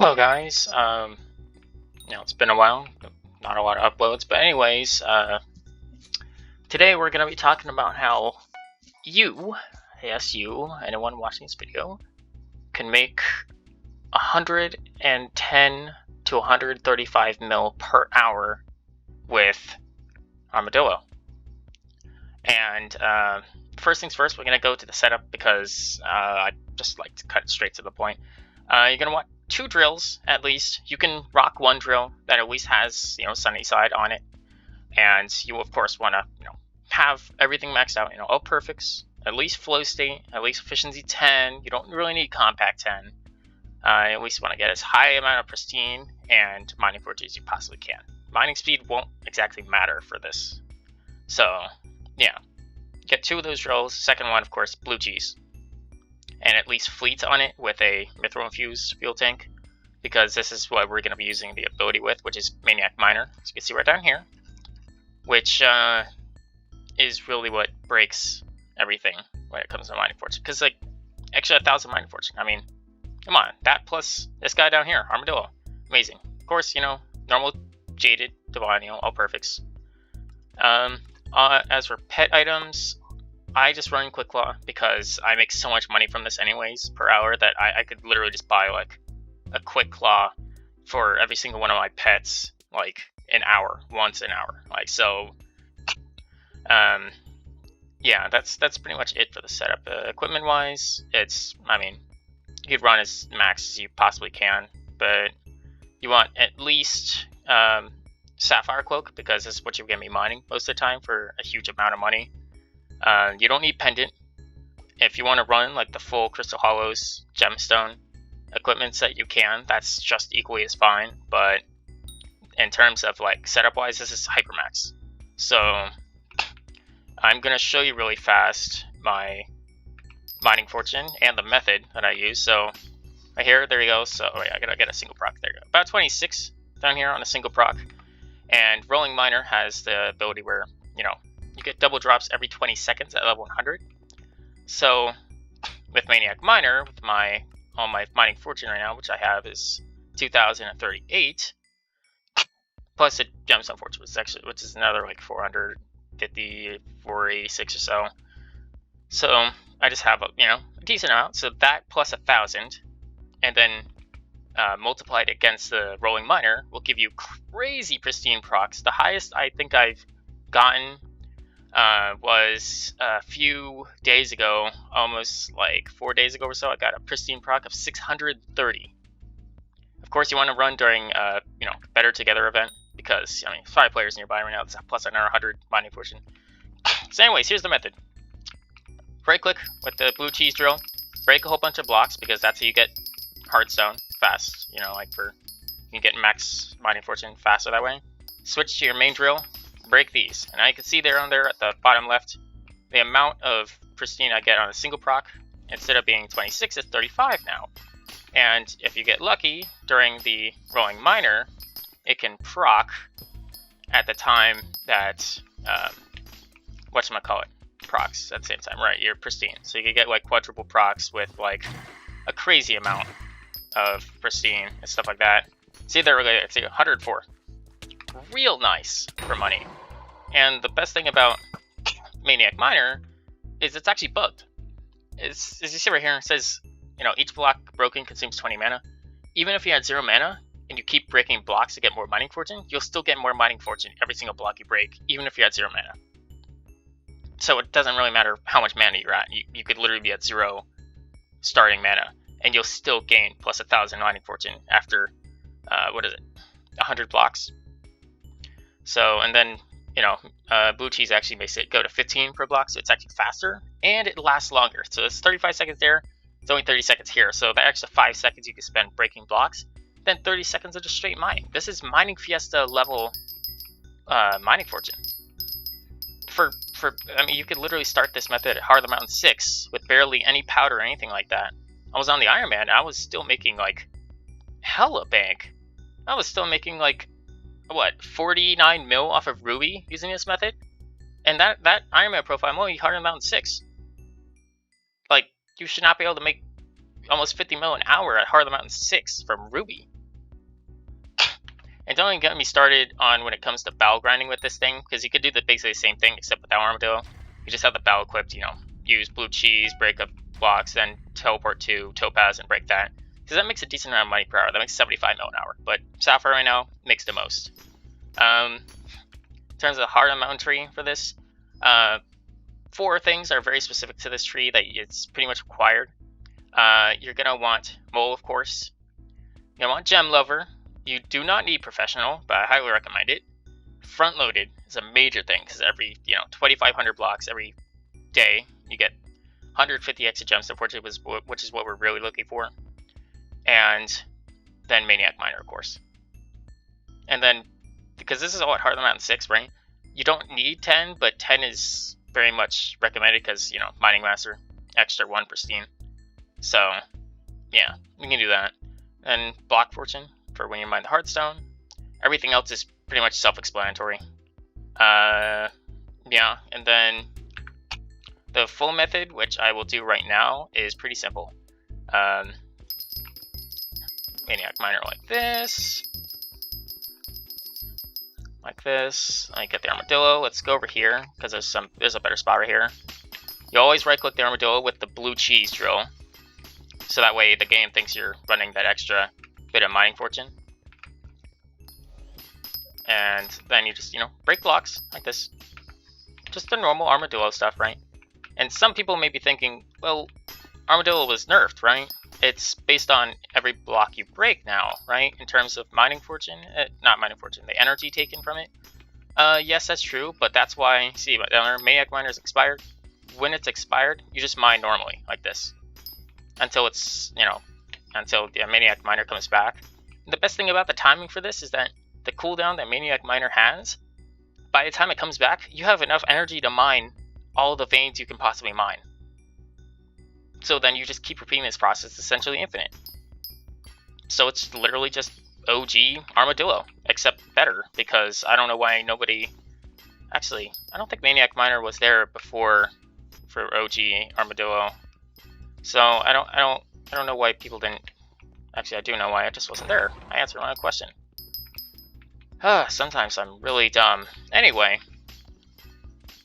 Hello guys, it's been a while, not a lot of uploads, but anyways, today we're going to be talking about how you, yes you, anyone watching this video, can make 110 to 135 mil per hour with armadillo. And first things first, we're going to go to the setup because I just like to cut it straight to the point. You're going to want 2 drills at least. You can rock 1 drill that at least has, sunny side on it. And you of course want to, have everything maxed out, all perfects, at least flow state, at least efficiency 10. You don't really need compact 10. At least want to get as high amount of pristine and mining fortune as you possibly can. Mining speed won't exactly matter for this. So, yeah. Get 2 of those drills. Second one, of course, blue cheese. And at least fleet on it with a mithril infused fuel tank, because this is what we're going to be using the ability with, which is Maniac Miner. So you can see right down here, which is really what breaks everything when it comes to mining fortune. Because like extra 1,000 mining fortune, I mean, come on, that plus this guy down here, armadillo, amazing. Of course, normal jaded divine, all perfects. As for pet items, I just run Quick Claw because I make so much money from this anyways per hour that I could literally just buy like a Quick Claw for every single one of my pets, like once an hour. Like, so, yeah, that's pretty much it for the setup. Equipment wise, you could run as max as you possibly can, but you want at least Sapphire Cloak because this is what you're going to be mining most of the time for a huge amount of money. You don't need Pendant. If you want to run like the full Crystal Hollows gemstone equipment set, you can. That's just equally as fine. But in terms of like setup wise, this is Hypermax. So I'm gonna show you really fast my mining fortune and the method that I use. So right here, there you go. So wait, I gotta get a single proc. There you go. About 26 down here on a single proc. And Rolling Miner has the ability where you get double drops every 20 seconds at level 100. So with Maniac Miner, with all my mining fortune right now, which I have is 2,038, plus a gemstone fortune, which is another like 450, 486 or so. So I just have a decent amount. So that plus 1,000, and then multiplied against the Rolling Miner will give you crazy pristine procs. The highest I think I've gotten was a few days ago, almost like 4 days ago or so. I got a pristine proc of 630. Of course, you want to run during Better Together event because 5 players nearby right now. That's plus another 100 mining fortune. So, anyways, here's the method. Right click with the blue cheese drill, break a whole bunch of blocks because that's how you get hardstone fast. You can get max mining fortune faster that way. Switch to your main drill. Break these, and I can see there on there at the bottom left the amount of pristine I get on a single proc. Instead of being 26, it's 35 now. And if you get lucky during the Rolling Miner, it can proc at the time that procs at the same time, right? You're pristine, so you can get like quadruple procs with like a crazy amount of pristine and stuff like that. See there, it's 104. Real nice for money. And the best thing about Maniac Miner is it's actually bugged. As you see right here, it says, each block broken consumes 20 mana. Even if you had 0 mana and you keep breaking blocks to get more mining fortune, you'll still get more mining fortune every single block you break, even if you had 0 mana. So it doesn't really matter how much mana you're at. You could literally be at 0 starting mana, and you'll still gain plus 1,000 mining fortune after 100 blocks. So, and then, blue cheese actually makes it go to 15 per block, so it's actually faster, and it lasts longer. So it's 35 seconds there, it's only 30 seconds here. So the extra 5 seconds you can spend breaking blocks, then 30 seconds of just straight mining. This is Mining Fiesta level mining fortune. You could literally start this method at Heart of the Mountain 6 with barely any powder or anything like that. I was on the Iron Man, I was still making like hella bank. I was still making like 49 mil off of Ruby using this method, and that Iron Man profile, I'm only Heart of the Mountain 6. Like, you should not be able to make almost 50 mil an hour at Heart of the Mountain 6 from Ruby. And don't even get me started on when it comes to battle grinding with this thing, because you could do basically the same thing except without Armadillo. You just have the battle equipped, you know, use blue cheese, break up blocks, then teleport to Topaz and break that. Because that makes a decent amount of money per hour. That makes 75 mil an hour. But Sapphire right now makes the most. In terms of the hard mountain tree for this, 4 things are very specific to this tree that it's pretty much required. You're going to want Mole, of course. You're going to want Gem Lover. You do not need Professional, but I highly recommend it. Front Loaded is a major thing, because every, 2,500 blocks every day, you get 150 extra gems, which is what we're really looking for. And then Maniac Miner, of course. And then, because this is all at Heart of the Mountain 6, right? You don't need 10, but 10 is very much recommended because, Mining Master, extra 1 pristine. So, yeah, we can do that. And Block Fortune for when you mine the Heartstone. Everything else is pretty much self-explanatory. Yeah, and then the full method, which I will do right now, is pretty simple. Maniac Miner like this. Like this. I get the Armadillo. Let's go over here, because there's a better spot right here. You always right-click the Armadillo with the blue cheese drill. So that way the game thinks you're running that extra bit of mining fortune. And then you just, break blocks like this. Just the normal Armadillo stuff, right? And some people may be thinking, well, Armadillo was nerfed, right? It's based on every block you break now, right? In terms of mining fortune, not mining fortune, the energy taken from it. Yes, that's true, but that's why, see, Maniac Miner is expired. When it's expired, you just mine normally, like this. Until it's, until the Maniac Miner comes back. And the best thing about the timing for this is that the cooldown that Maniac Miner has, by the time it comes back, you have enough energy to mine all the veins you can possibly mine. So then you just keep repeating this process, essentially infinite. So it's literally just OG Armadillo, except better, because I don't know why nobody... Actually, I don't think Maniac Miner was there before for OG Armadillo. So I don't know why people didn't... Actually, I do know why, I just wasn't there. I answered my own question. Sometimes I'm really dumb. Anyway,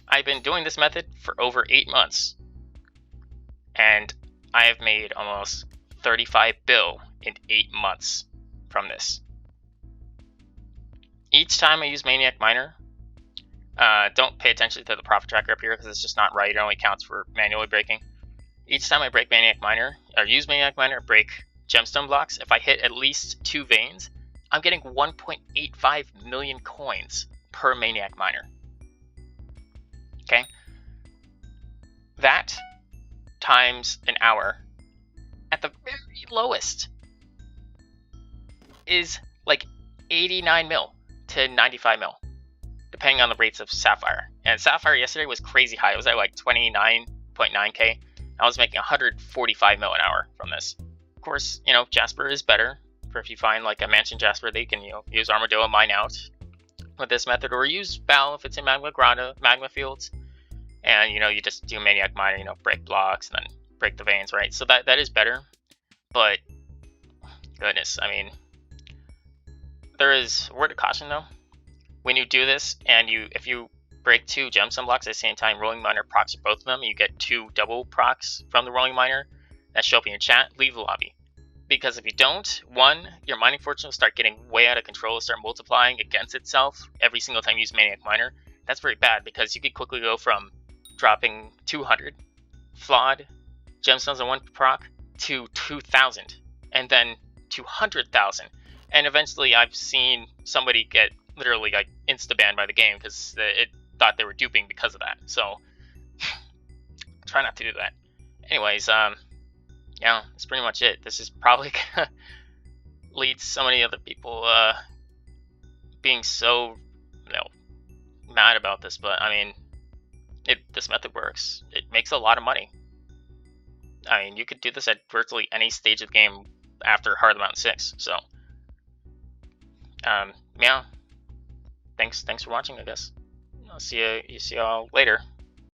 I've been doing this method for over 8 months. And I have made almost 35 bill in 8 months from this. Each time I use Maniac Miner, don't pay attention to the profit tracker up here because it's just not right. It only counts for manually breaking. Each time I break Maniac Miner, or use Maniac Miner, break gemstone blocks, if I hit at least 2 veins, I'm getting 1.85 million coins per Maniac Miner. Okay? That times an hour at the very lowest is like 89 mil to 95 mil, depending on the rates of Sapphire. And Sapphire yesterday was crazy high. It was at like 29.9k. I was making 145 mil an hour from this. Of course, Jasper is better for if you find like a Mansion Jasper that you can, use Armadillo mine out with this method, or use Val if it's in Magma Fields. And, you just do Maniac Miner, break blocks and then break the veins, right? So that is better. But, goodness, I mean, there is a word of caution, though. When you do this, and if you break 2 gemstone blocks at the same time, Rolling Miner procs both of them, you get 2 double procs from the Rolling Miner that show up in your chat, leave the lobby. Because if you don't, 1, your mining fortune will start getting way out of control, start multiplying against itself every single time you use Maniac Miner. That's very bad, because you could quickly go from dropping 200 flawed gemstones in 1 proc to 2,000 and then 200,000. And eventually I've seen somebody get literally like insta-banned by the game because it thought they were duping because of that. So try not to do that. Anyways, yeah, that's pretty much it. This is probably gonna lead to so many other people being so mad about this, but I mean, this method works. It makes a lot of money. I mean, you could do this at virtually any stage of the game after Heart of the Mountain 6. So, yeah. Thanks for watching, I guess. I'll see you all later.